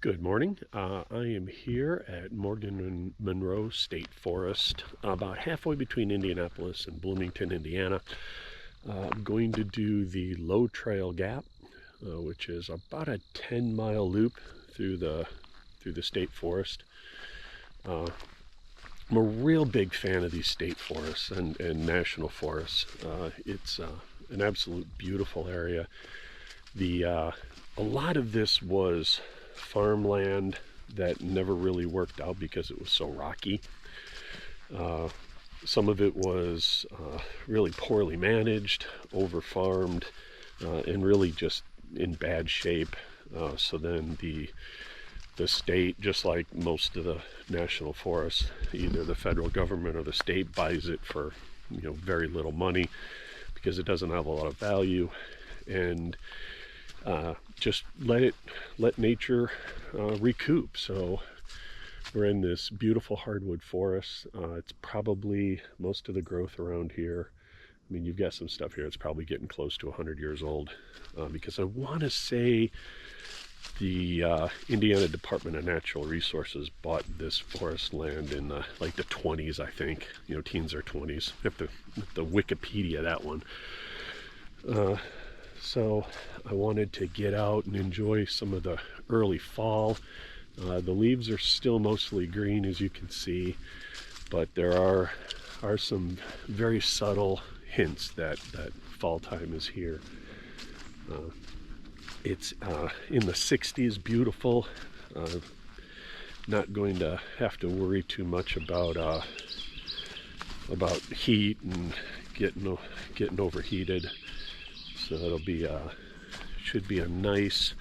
Good morning. I am here at Morgan Monroe State Forest, about halfway between Indianapolis and Bloomington, Indiana. I'm going to do the Low Trail Gap, which is about a 10-mile loop through the state forest. I'm a real big fan of these state forests and national forests. It's an absolute beautiful area. A lot of this was farmland that never really worked out because it was so rocky. Some of it was really poorly managed, over-farmed, and really just in bad shape. So then the state, just like most of the national forests, either the federal government or the state buys it for very little money because it doesn't have a lot of value, and just let nature recoup. So we're in this beautiful hardwood forest. It's probably, most of the growth around here, I mean, you've got some stuff here that's probably getting close to 100 years old, because I want to say the Indiana Department of Natural Resources bought this forest land in like the 20s, I think. Teens or 20s. You have to Wikipedia that one. So I wanted to get out and enjoy some of the early fall. The leaves are still mostly green, as you can see, but there are some very subtle hints that fall time is here. It's in the 60s, beautiful. Not going to have to worry too much about heat and getting overheated. So it'll be should be a nice,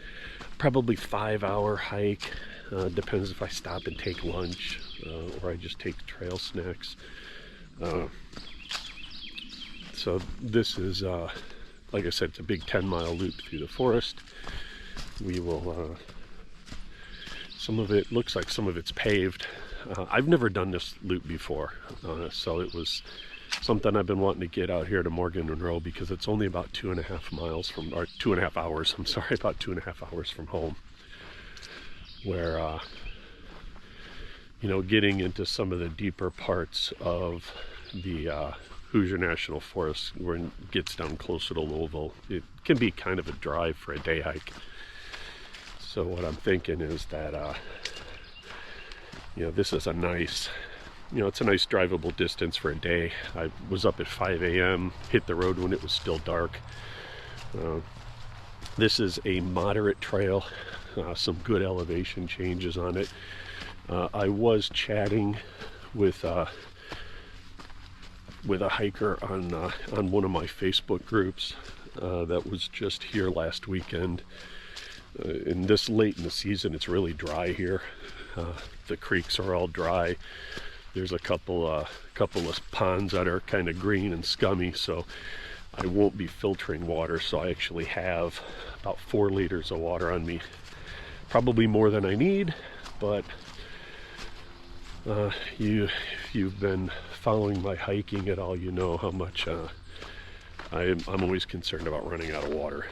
probably 5-hour hike. Depends if I stop and take lunch or I just take trail snacks. So this is, like I said, it's a big 10-mile loop through the forest. We will, some of it looks like some of it's paved. I've never done this loop before, so it was something I've been wanting to get out here to Morgan Monroe because it's only about 2.5 miles from, or 2.5 hours, I'm sorry, about 2.5 hours from home. Where, getting into some of the deeper parts of the Hoosier National Forest, where it gets down closer to Louisville, it can be kind of a drive for a day hike. So what I'm thinking is that, this is a nice, it's a nice drivable distance for a day. I was up at 5 a.m., hit the road when it was still dark. This is a moderate trail, some good elevation changes on it. I was chatting with a hiker on one of my Facebook groups that was just here last weekend. In this late in the season, it's really dry here. The creeks are all dry. There's a couple of ponds that are kind of green and scummy, so I won't be filtering water. So I actually have about 4 liters of water on me, probably more than I need. But if you've been following my hiking at all, you know how much I'm always concerned about running out of water.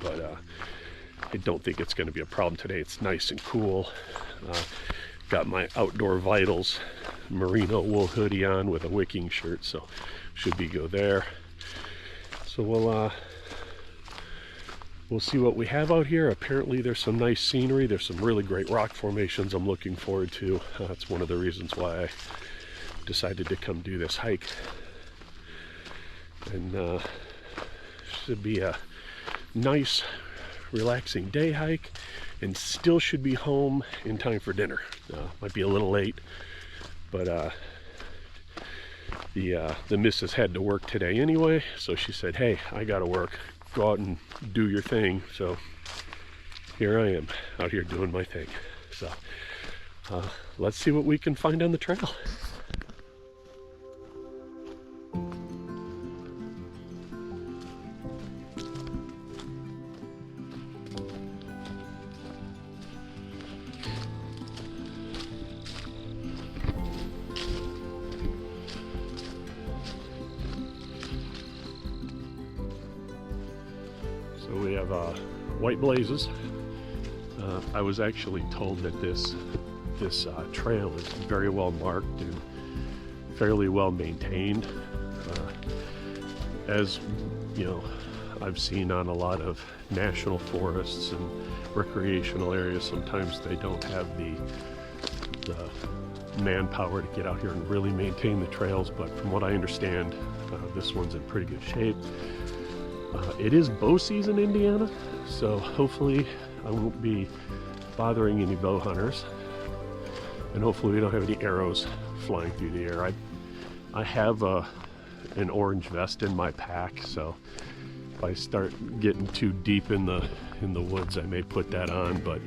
But I don't think it's going to be a problem today. It's nice and cool. Got my Outdoor Vitals merino wool hoodie on with a wicking shirt, so should be go there. So we'll see what we have out here. Apparently there's some nice scenery. There's some really great rock formations I'm looking forward to. That's one of the reasons why I decided to come do this hike. And should be a nice, relaxing day hike, and still should be home in time for dinner. Might be a little late, but the missus had to work today anyway, so she said, hey, I gotta work, go out and do your thing. So here I am out here doing my thing. So let's see what we can find on the trail. So we have white blazes, I was actually told that this trail is very well marked and fairly well maintained. As you know, I've seen on a lot of national forests and recreational areas, sometimes they don't have the manpower to get out here and really maintain the trails, but from what I understand, this one's in pretty good shape. It is bow season in Indiana, so hopefully I won't be bothering any bow hunters, and hopefully we don't have any arrows flying through the air. I have an orange vest in my pack, so if I start getting too deep in the woods, I may put that on. But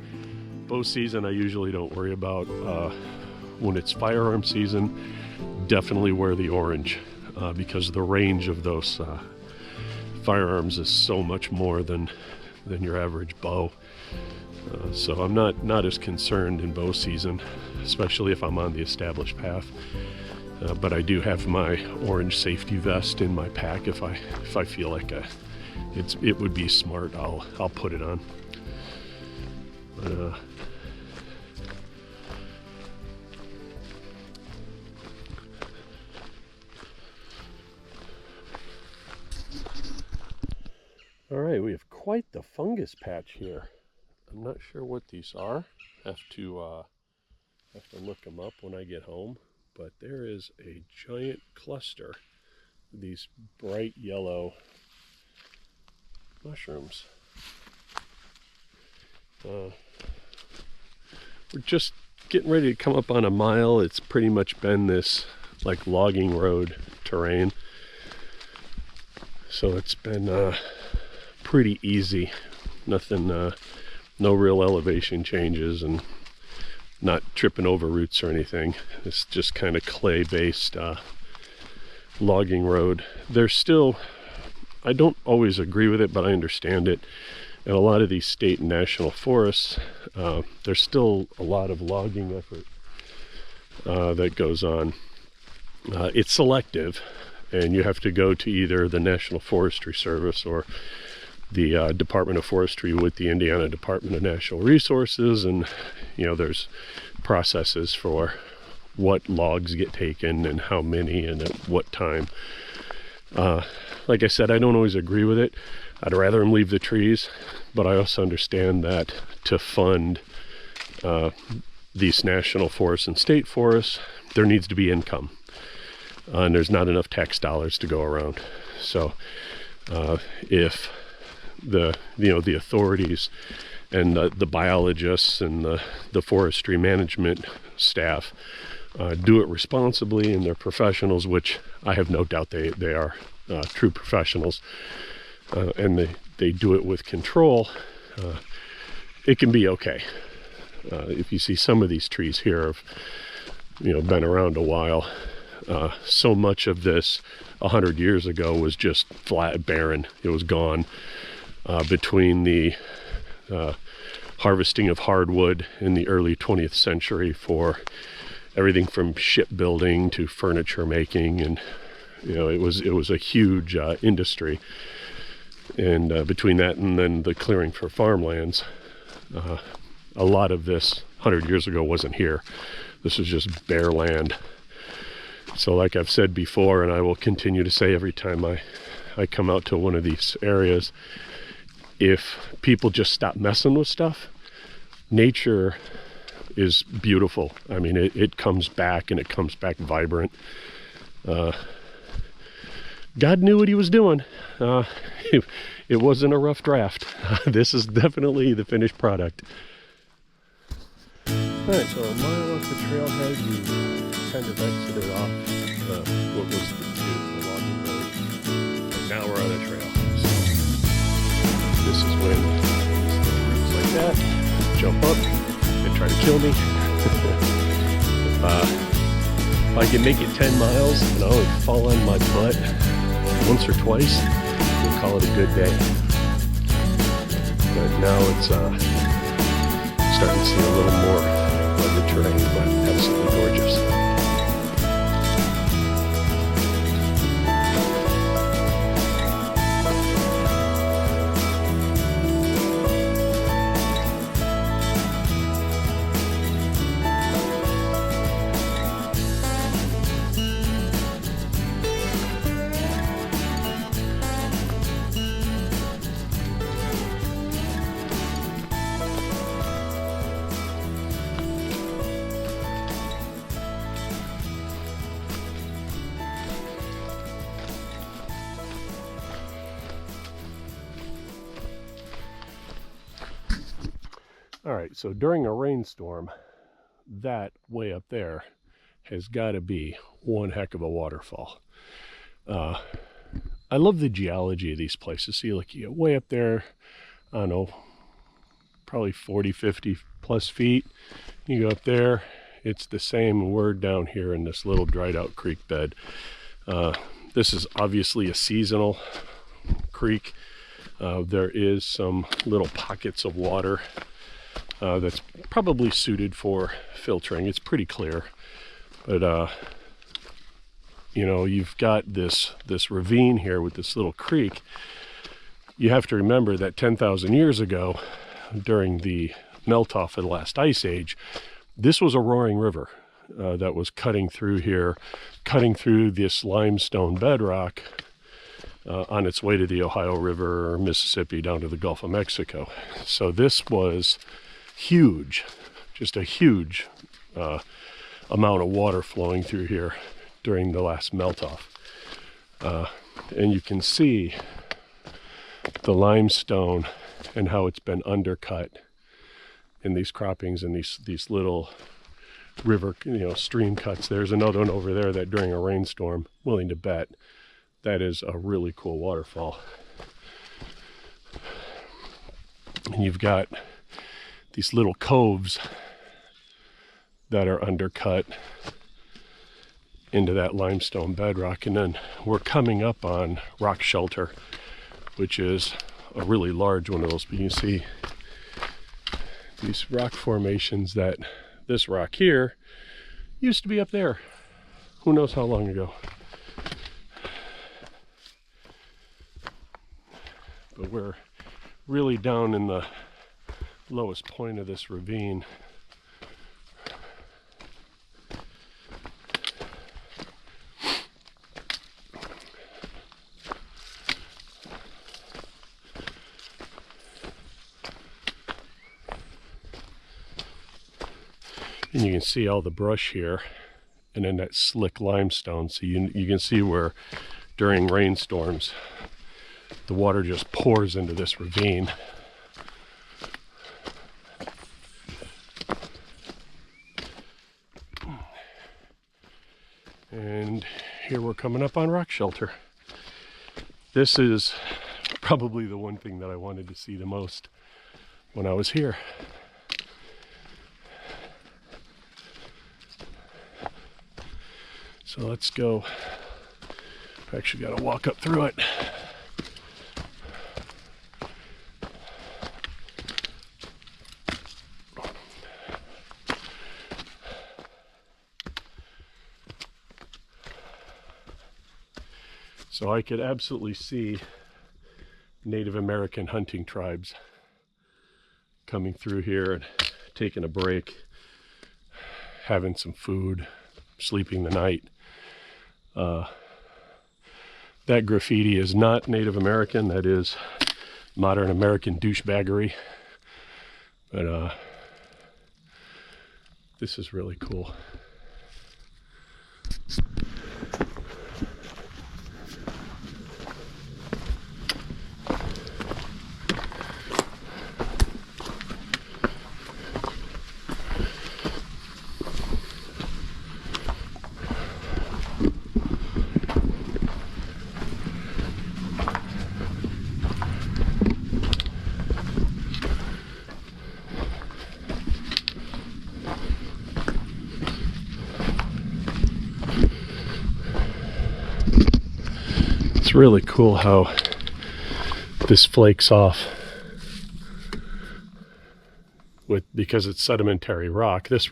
bow season I usually don't worry about. When it's firearm season, definitely wear the orange, because the range of those firearms is so much more than your average bow. So I'm not as concerned in bow season, especially if I'm on the established path. But I do have my orange safety vest in my pack. If I feel like it would be smart, I'll put it on. But, all right, we have quite the fungus patch here. I'm not sure what these are. Have to look them up when I get home. But there is a giant cluster of these bright yellow mushrooms. We're just getting ready to come up on a mile. It's pretty much been this like logging road terrain, so it's been pretty easy. Nothing, no real elevation changes, and not tripping over roots or anything. It's just kind of clay-based logging road. There's still, I don't always agree with it, but I understand it. And a lot of these state and national forests, there's still a lot of logging effort that goes on. It's selective, and you have to go to either the National Forestry Service or the Department of Forestry with the Indiana Department of Natural Resources, and there's processes for what logs get taken and how many and at what time. Like I said, I don't always agree with it. I'd rather them leave the trees, but I also understand that to fund these national forests and state forests, there needs to be income, and there's not enough tax dollars to go around. So if the authorities and the biologists and the forestry management staff do it responsibly, and they're professionals, which I have no doubt they are true professionals, and they do it with control, it can be okay. If you see some of these trees here have been around a while, so much of this 100 years ago was just flat, barren. It was gone. Between the harvesting of hardwood in the early 20th century for everything from shipbuilding to furniture making, and it was a huge industry. And between that and then the clearing for farmlands, a lot of this 100 years ago wasn't here. This was just bare land. So like I've said before, and I will continue to say every time I come out to one of these areas, if people just stop messing with stuff, nature is beautiful. I mean, it comes back, and it comes back vibrant. God knew what he was doing. It wasn't a rough draft. This is definitely the finished product. Alright, so a mile off the trailhead, you kind of exited off what was the logging road. And now we're on a trail. This is when roots like that jump up and try to kill me. If I can make it 10 miles and I only fall on my butt once or twice, we'll call it a good day. But now it's starting to see a little more rugged terrain, but absolutely gorgeous. All right, so during a rainstorm, that way up there has got to be one heck of a waterfall. I love the geology of these places. See, like, you get way up there, I don't know, probably 40, 50 plus feet. You go up there, it's the same. We're down here in this little dried out creek bed. This is obviously a seasonal creek. There is some little pockets of water that's probably suited for filtering. It's pretty clear, but you know, you've got this ravine here with this little creek. You have to remember that 10,000 years ago, during the melt-off of the last ice age, this was a roaring river that was cutting through here, cutting through this limestone bedrock on its way to the Ohio River or Mississippi down to the Gulf of Mexico. So this was huge, just a huge amount of water flowing through here during the last melt-off. And you can see the limestone and how it's been undercut in these croppings and these little river, you know, stream cuts. There's another one over there that during a rainstorm, willing to bet, that is a really cool waterfall. And you've got these little coves that are undercut into that limestone bedrock. And then we're coming up on rock shelter, which is a really large one of those. But you can see these rock formations, that this rock here used to be up there. Who knows how long ago? But we're really down in the lowest point of this ravine. And you can see all the brush here, and then that slick limestone. So you can see where during rainstorms the water just pours into this ravine. And here we're coming up on rock shelter. This is probably the one thing that I wanted to see the most when I was here. So let's go. I actually got to walk up through it. So I could absolutely see Native American hunting tribes coming through here and taking a break, having some food, sleeping the night. That graffiti is not Native American. That is modern American douchebaggery. But this is really cool. It's really cool how this flakes off because it's sedimentary rock. These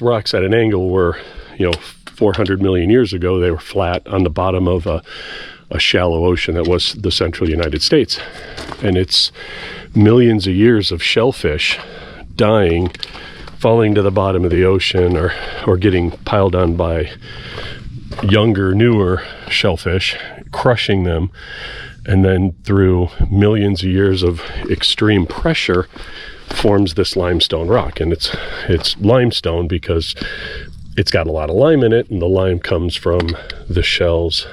rocks at an angle were, 400 million years ago, they were flat on the bottom of a shallow ocean that was the central United States. And it's millions of years of shellfish dying, falling to the bottom of the ocean, or getting piled on by younger, newer shellfish, crushing them, and then through millions of years of extreme pressure forms this limestone rock. And it's limestone because it's got a lot of lime in it, and the lime comes from the shells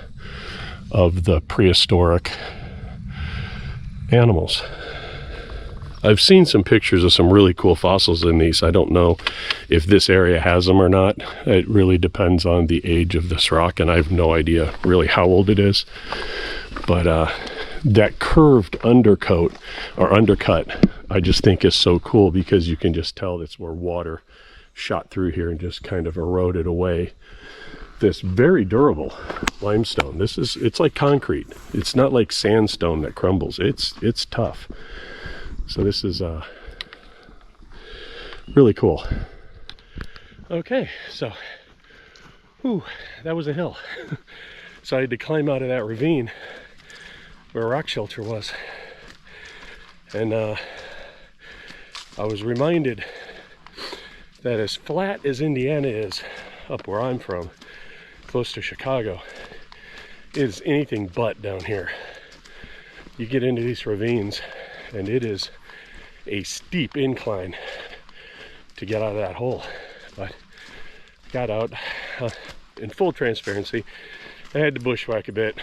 of the prehistoric animals. I've seen some pictures of some really cool fossils in these. I don't know if this area has them or not. It really depends on the age of this rock, and I have no idea really how old it is. But that curved undercoat or undercut, I just think is so cool, because you can just tell that's where water shot through here and just kind of eroded away this very durable limestone. It's like concrete. It's not like sandstone that crumbles. It's tough. So this is really cool. Okay, so that was a hill. So I had to climb out of that ravine where rock shelter was, and I was reminded that as flat as Indiana is up where I'm from, close to Chicago, is anything but down here. You get into these ravines and it is a steep incline to get out of that hole. But got out. In full transparency, I had to bushwhack a bit,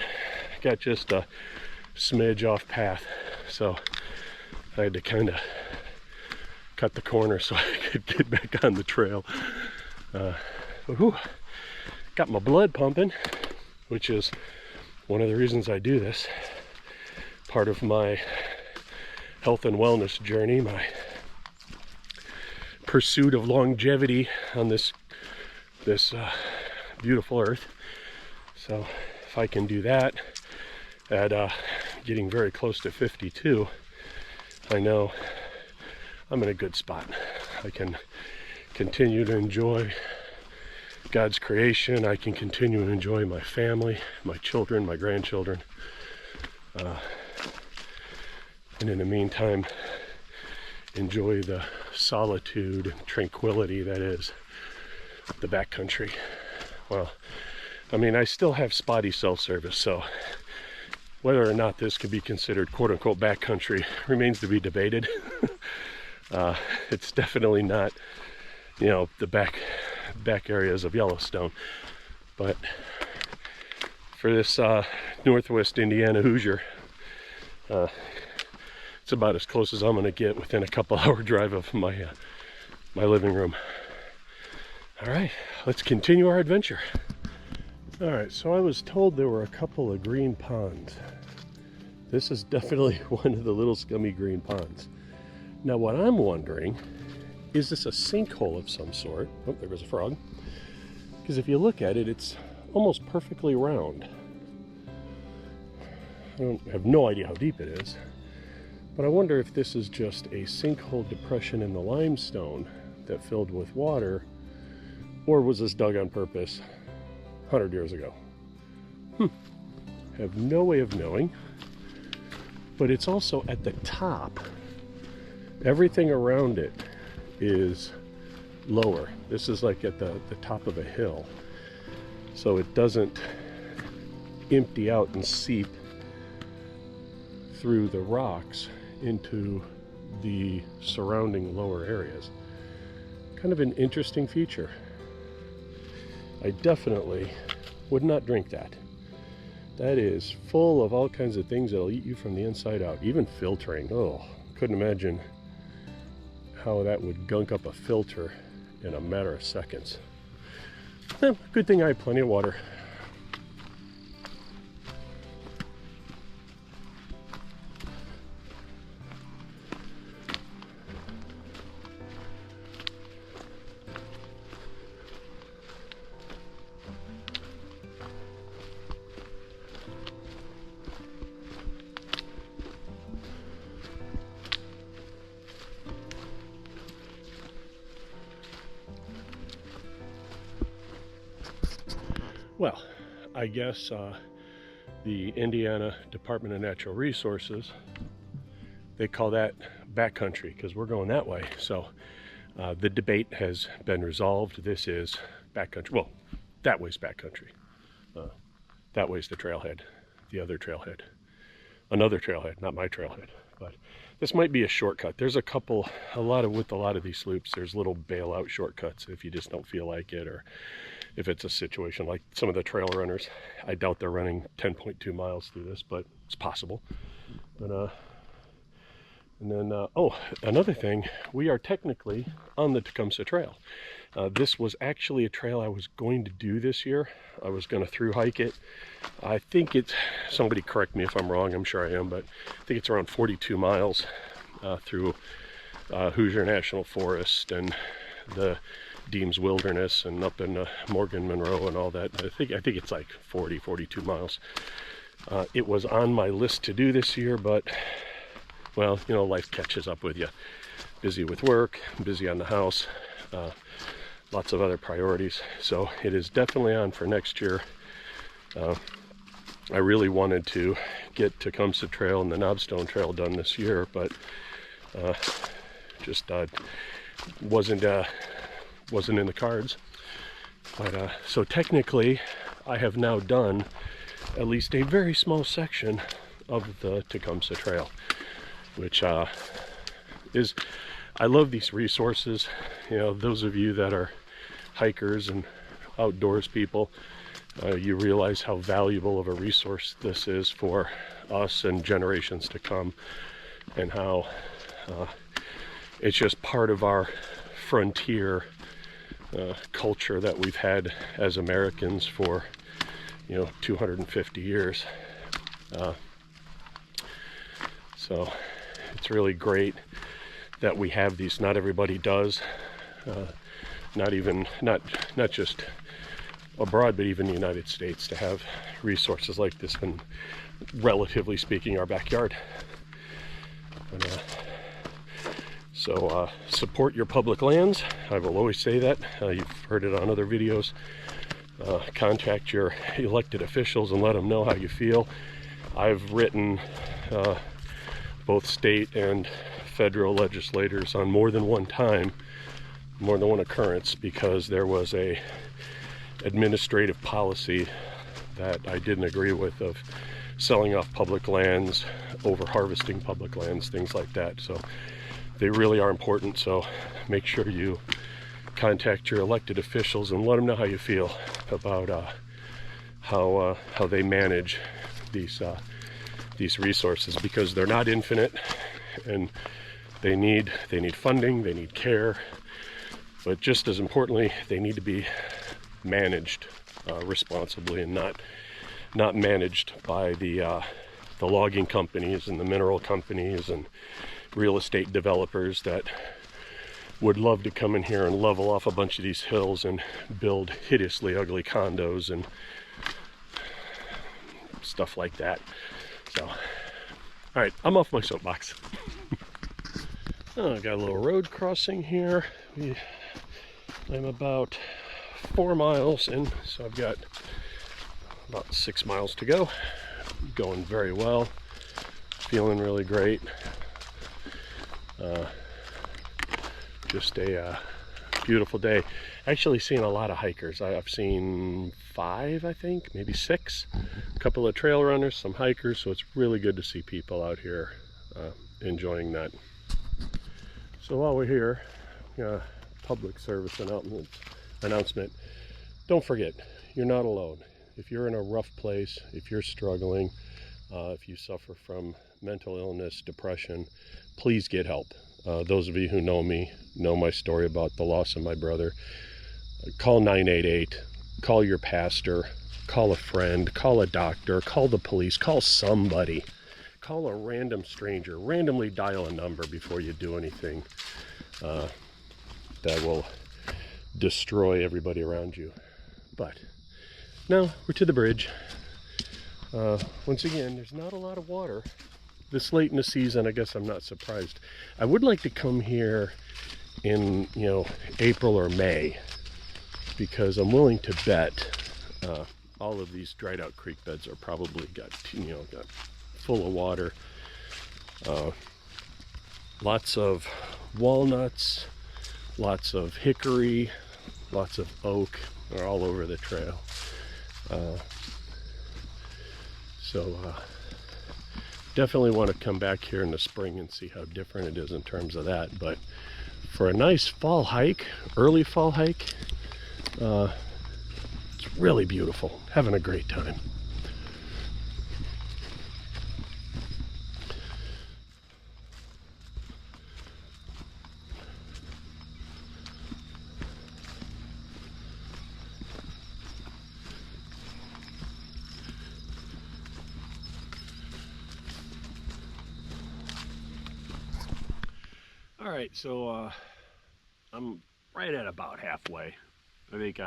got just a smidge off path, so I had to kind of cut the corner so I could get back on the trail. Got my blood pumping, which is one of the reasons I do this. Part of my health and wellness journey, my pursuit of longevity on this beautiful earth. So if I can do that at getting very close to 52, I know I'm in a good spot. I can continue to enjoy God's creation. I can continue to enjoy my family, my children, my grandchildren. And in the meantime, enjoy the solitude and tranquility that is the backcountry. Well, I mean, I still have spotty cell service, so whether or not this could be considered quote-unquote backcountry remains to be debated. It's definitely not, the back areas of Yellowstone, but for this Northwest Indiana Hoosier, it's about as close as I'm going to get within a couple-hour drive of my living room. All right, let's continue our adventure. All right, so I was told there were a couple of green ponds. This is definitely one of the little scummy green ponds. Now what I'm wondering, is this a sinkhole of some sort? Oh, there was a frog. Because if you look at it, it's almost perfectly round. I have no idea how deep it is, but I wonder if this is just a sinkhole depression in the limestone that filled with water, or was this dug on purpose 100 years ago? Have no way of knowing, but it's also at the top. Everything around it is lower. This is like at the top of a hill, so it doesn't empty out and seep through the rocks into the surrounding lower areas. Kind of an interesting feature. I definitely would not drink that. That is full of all kinds of things that'll eat you from the inside out, even filtering. Oh, couldn't imagine how that would gunk up a filter in a matter of seconds. Good thing I have plenty of water. Well, I guess the Indiana Department of Natural Resources, they call that backcountry because we're going that way. So the debate has been resolved. This is backcountry. Well, that way's backcountry. That way's the trailhead, the other trailhead. Another trailhead, not my trailhead. But this might be a shortcut. There's with a lot of these loops, there's little bailout shortcuts if you just don't feel like it, or if it's a situation like some of the trail runners. I doubt they're running 10.2 miles through this, but it's possible. But And then, oh, another thing, we are technically on the Tecumseh Trail. This was actually a trail I was going to do this year. I was going to through hike it. I think it's, somebody correct me if I'm wrong, I'm sure I am, but I think it's around 42 miles through Hoosier National Forest and the Deems Wilderness and up in Morgan Monroe and all that. I think it's like 42 miles. It was on my list to do this year, but well, you know, life catches up with you. Busy with work, busy on the house, lots of other priorities. So it is definitely on for next year. I really wanted to get Tecumseh Trail and the Knobstone Trail done this year, but just wasn't in the cards. But so technically, I have now done at least a very small section of the Tecumseh Trail, which is, I love these resources. You know, those of you that are hikers and outdoors people, you realize how valuable of a resource this is for us and generations to come, and how it's just part of our frontier culture that we've had as Americans for, you know, 250 years. So it's really great that we have these. Not everybody does. Not just abroad, but even the United States, to have resources like this in, relatively speaking, our backyard. And, so support your public lands. I will always say that. You've heard it on other videos. Contact your elected officials and let them know how you feel. I've written both state and federal legislators on more than one occurrence, because there was a administrative policy that I didn't agree with, of selling off public lands, over harvesting public lands, things like that. So they really are important. So make sure you contact your elected officials and let them know how you feel about how they manage these resources, because they're not infinite, and they need funding, they need care, but just as importantly, they need to be managed responsibly, and not managed by the logging companies and the mineral companies and real estate developers that would love to come in here and level off a bunch of these hills and build hideously ugly condos and stuff like that. So, all right, I'm off my soapbox. Oh, I got a little road crossing here. I'm about 4 miles in, so I've got about 6 miles to go. Going very well, feeling really great. Just a beautiful day. Actually seeing a lot of hikers. I've seen 5, I think, maybe 6. A couple of trail runners, some hikers, so it's really good to see people out here enjoying that. So while we're here, public service announcement. Don't forget, you're not alone. If you're in a rough place, if you're struggling, if you suffer from mental illness, depression, please get help. Those of you who know me know my story about the loss of my brother. Call 988, call your pastor, call a friend, call a doctor, call the police, call somebody. Call a random stranger, randomly dial a number before you do anything that will destroy everybody around you. But now we're to the bridge. Once again, there's not a lot of water. This late in the season, I guess I'm not surprised. I would like to come here in, April or May, because I'm willing to bet all of these dried out creek beds are probably got full of water. Lots of walnuts, lots of hickory, lots of oak are all over the trail. Definitely want to come back here in the spring and see how different it is in terms of that. But for a nice fall hike, early fall hike, it's really beautiful. Having a great time. All right, so I'm right at about halfway. I think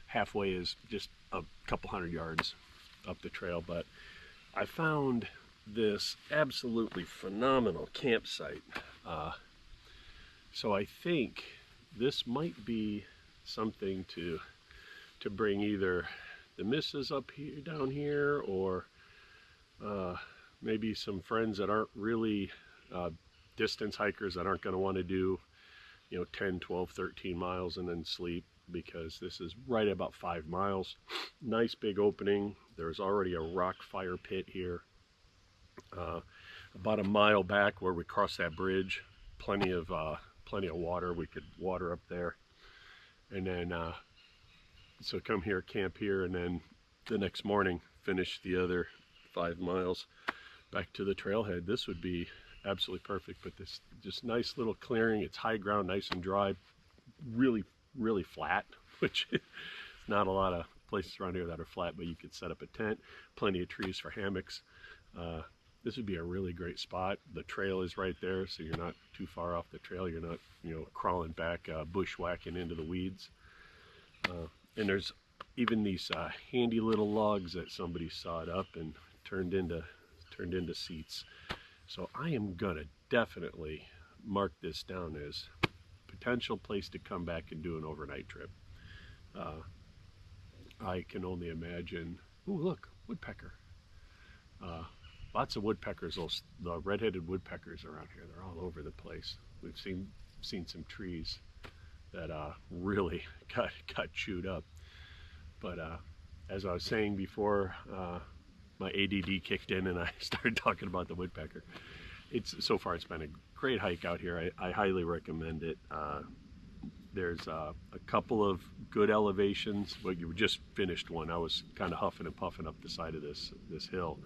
halfway is just a couple hundred yards up the trail, but I found this absolutely phenomenal campsite. So I think this might be something to bring either the missus up here, down here, or maybe some friends that aren't really distance hikers that aren't going to want to do 10, 12, 13 miles and then sleep, because this is right at about 5 miles. Nice big opening. There's already a rock fire pit here. About a mile back where we cross that bridge, plenty of water. We could water up there, and then so come here, camp here, and then the next morning finish the other 5 miles back to the trailhead. This would be absolutely perfect. But this just nice little clearing. It's high ground, nice and dry, really flat, which not a lot of places around here that are flat, but you could set up a tent. Plenty of trees for hammocks. This would be a really great spot. The trail is right there, so you're not too far off the trail. You're not crawling back, bushwhacking into the weeds. And there's even these handy little logs that somebody sawed up and turned into seats. So I am gonna definitely mark this down as potential place to come back and do an overnight trip. I can only imagine. Ooh, look, woodpecker. Lots of woodpeckers. The red-headed woodpeckers around here. They're all over the place. We've seen some trees that really got chewed up. But as I was saying before, my ADD kicked in and I started talking about the woodpecker. So far it's been a great hike out here. I highly recommend it. There's a couple of good elevations. Well, you just finished one. I was kind of huffing and puffing up the side of this hill.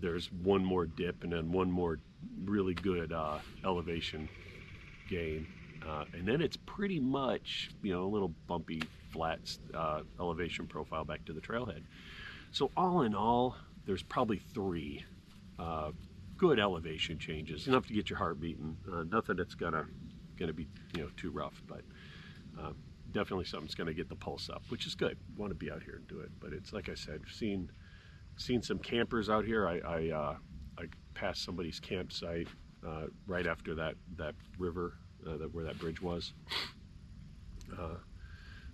There's one more dip and then one more really good elevation gain. And then it's pretty much, a little bumpy, flat elevation profile back to the trailhead. So all in all, there's probably 3 good elevation changes, enough to get your heart beating. Nothing that's gonna be too rough, but definitely something that's gonna get the pulse up, which is good. Want to be out here and do it. But it's like I said, seen some campers out here. I passed somebody's campsite right after that river where that bridge was.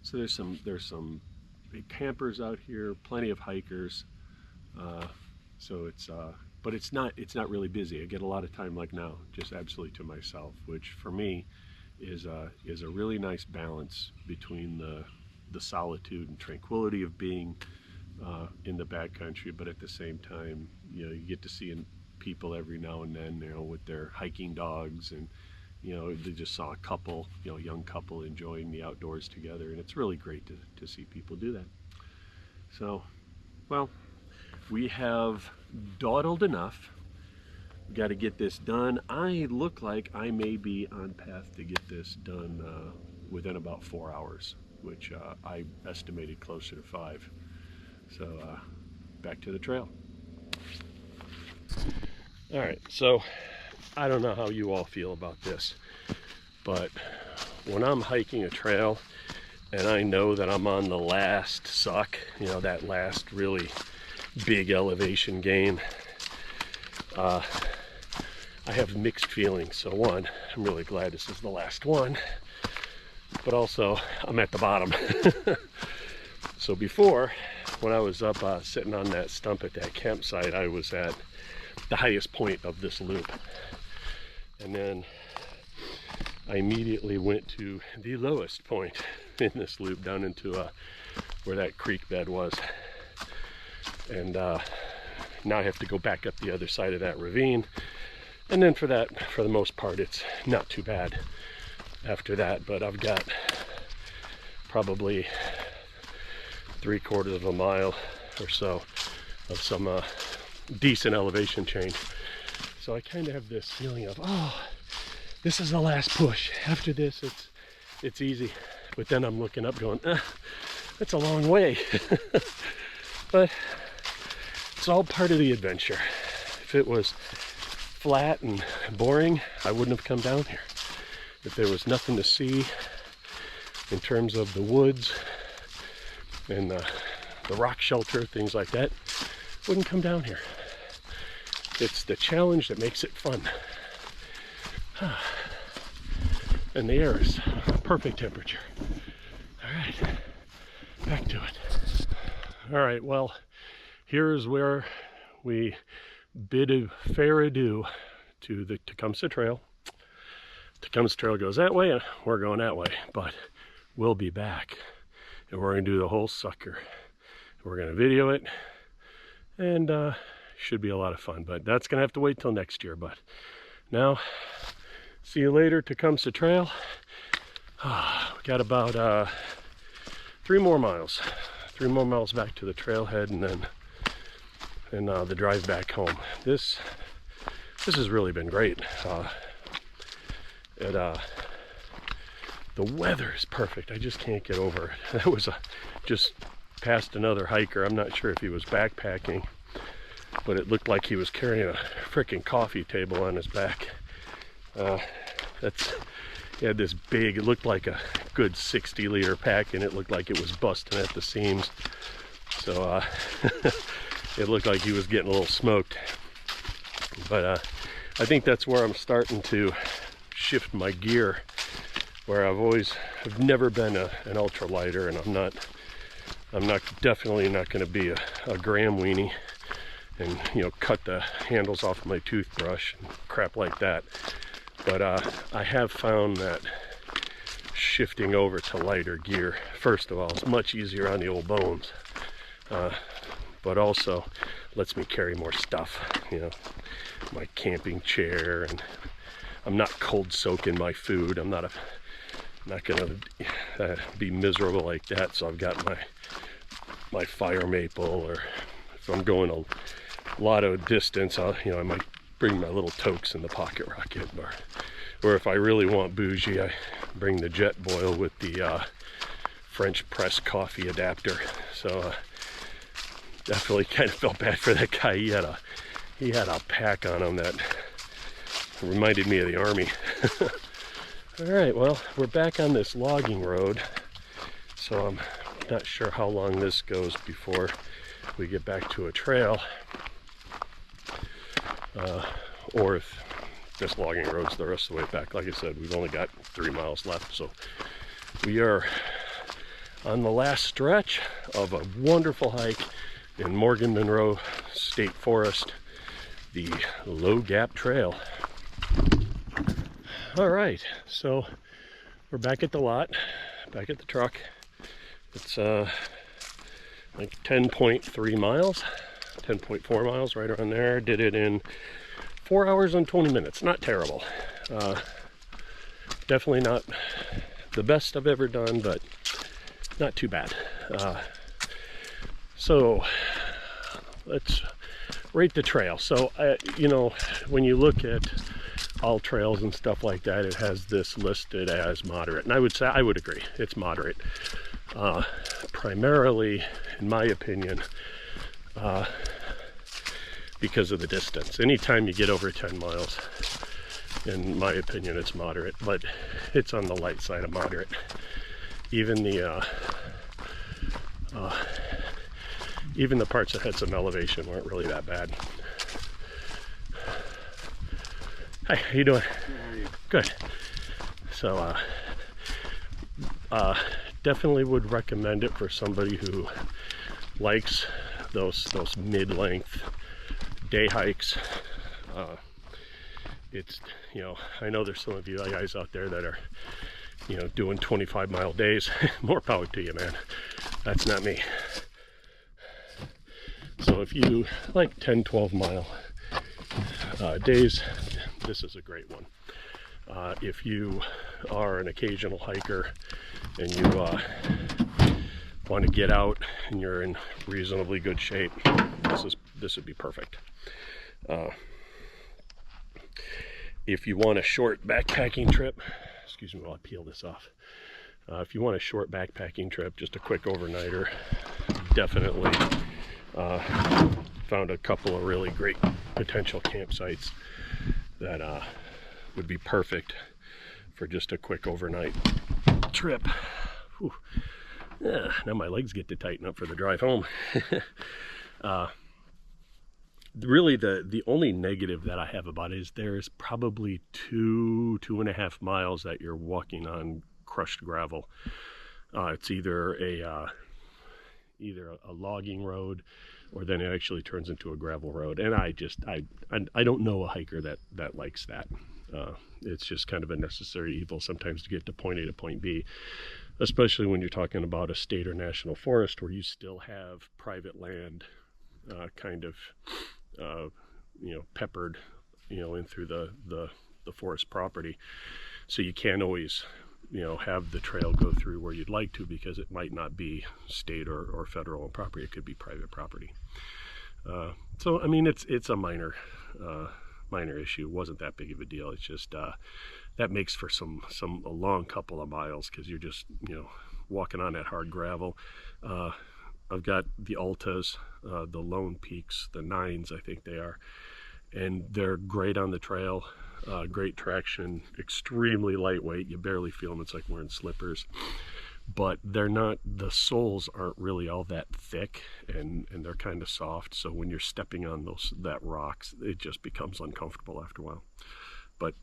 So there's some big campers out here, plenty of hikers. So but it's not really busy. I get a lot of time like now, just absolutely to myself, which for me is a really nice balance between the solitude and tranquility of being in the backcountry, but at the same time, you get to see people every now and then, with their hiking dogs, and they just saw a couple, young couple enjoying the outdoors together, and it's really great to see people do that. So, well, we have dawdled enough. Got to get this done. I look like I may be on path to get this done within about 4 hours, which I estimated closer to 5. So back to the trail. All right, so I don't know how you all feel about this, but when I'm hiking a trail and I know that I'm on the last suck, that last really big elevation gain, I have mixed feelings. So one, I'm really glad this is the last one, but also I'm at the bottom. So before, when I was up sitting on that stump at that campsite, I was at the highest point of this loop. And then I immediately went to the lowest point in this loop, down into where that creek bed was. And now I have to go back up the other side of that ravine. And then for the most part, it's not too bad after that. But I've got probably 3/4 of a mile or so of some decent elevation change. So I kind of have this feeling of, this is the last push. After this, it's easy. But then I'm looking up going, that's a long way. But it's all part of the adventure. If it was flat and boring, I wouldn't have come down here. If there was nothing to see in terms of the woods and the rock shelter, things like that, wouldn't come down here. It's the challenge that makes it fun. And the air is perfect temperature. All right, back to it. All right, well, here's where we bid a fair adieu to the Tecumseh Trail. Tecumseh Trail goes that way, and we're going that way, but we'll be back, and we're gonna do the whole sucker. We're gonna video it, and should be a lot of fun, but that's gonna have to wait till next year. But now, see you later, Tecumseh Trail. We got about 3 more miles. 3 more miles back to the trailhead, and then the drive back home. This has really been great. The weather is perfect. I just can't get over it. That was just past another hiker. I'm not sure if he was backpacking, but it looked like he was carrying a freaking coffee table on his back. He had this big, it looked like a good 60-liter pack, and it looked like it was busting at the seams. So it looked like he was getting a little smoked. But I think that's where I'm starting to shift my gear, where I've never been an ultralighter, and I'm definitely not going to be a gram weenie and, you know, cut the handles off of my toothbrush and crap like that. But I have found that shifting over to lighter gear, first of all, is much easier on the old bones, but also lets me carry more stuff, you know, my camping chair, and I'm not cold soaking my food. I'm not gonna be miserable like that. So I've got my fire maple, or if I'm going a lot of distance, I might bring my little toques in the pocket rocket, or if I really want bougie, I bring the jet boil with the French press coffee adapter. So definitely kind of felt bad for that guy. He had a pack on him that reminded me of the Army. All right, well, we're back on this logging road, so I'm not sure how long this goes before we get back to a trail, or if this logging road's the rest of the way back. Like I said, we've only got 3 miles left, so we are on the last stretch of a wonderful hike in Morgan Monroe State Forest, the Low Gap Trail. All right, so we're back at the lot, back at the truck. It's like 10.3 miles, 10.4 miles, right around there. Did it in 4 hours and 20 minutes. Not terrible. Definitely not the best I've ever done, but not too bad. So let's rate the trail. So, you know, when you look at all trails and stuff like that, it has this listed as moderate, and I would agree, it's moderate. Primarily, in my opinion, because of the distance. Anytime you get over 10 miles, in my opinion, it's moderate, but it's on the light side of moderate. Even the parts that had some elevation weren't really that bad. Hi, how you doing? How are you? Good. So, definitely would recommend it for somebody who likes those mid-length day hikes. It's, you know, I know there's some of you guys out there that are, you know, doing 25-mile days. More power to you, man. That's not me. So if you like 10-12-mile days, this is a great one. If you are an occasional hiker and you want to get out and you're in reasonably good shape, this would be perfect. If you want a short backpacking trip, excuse me while I peel this off. If you want a short backpacking trip, just a quick overnighter, definitely found a couple of really great potential campsites that would be perfect for just a quick overnight trip. Whew. Yeah, now my legs get to tighten up for the drive home. Really, the only negative that I have about it is there's probably 2.5 miles that you're walking on crushed gravel. It's either a logging road, or then it actually turns into a gravel road. And I don't know a hiker that likes that. It's just kind of a necessary evil sometimes to get to point A to point B, especially when you're talking about a state or national forest where you still have private land peppered in through the forest property. So you can't always have the trail go through where you'd like to, because it might not be state or federal property. It could be private property. So I mean, it's a minor issue. It wasn't that big of a deal. It's just that makes for a long couple of miles, because you're just walking on that hard gravel. I've got the Altas, the Lone Peaks, the 9s, I think they are, and they're great on the trail. Great traction, extremely lightweight. You barely feel them. It's like wearing slippers. But they're not, the soles aren't really all that thick, and they're kind of soft. So when you're stepping on that rocks, it just becomes uncomfortable after a while. But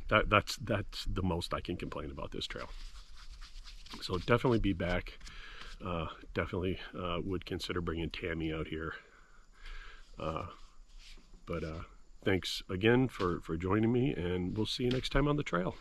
that's the most I can complain about this trail. So definitely be back. Definitely would consider bringing Tammy out here. But thanks again for joining me, and we'll see you next time on the trail.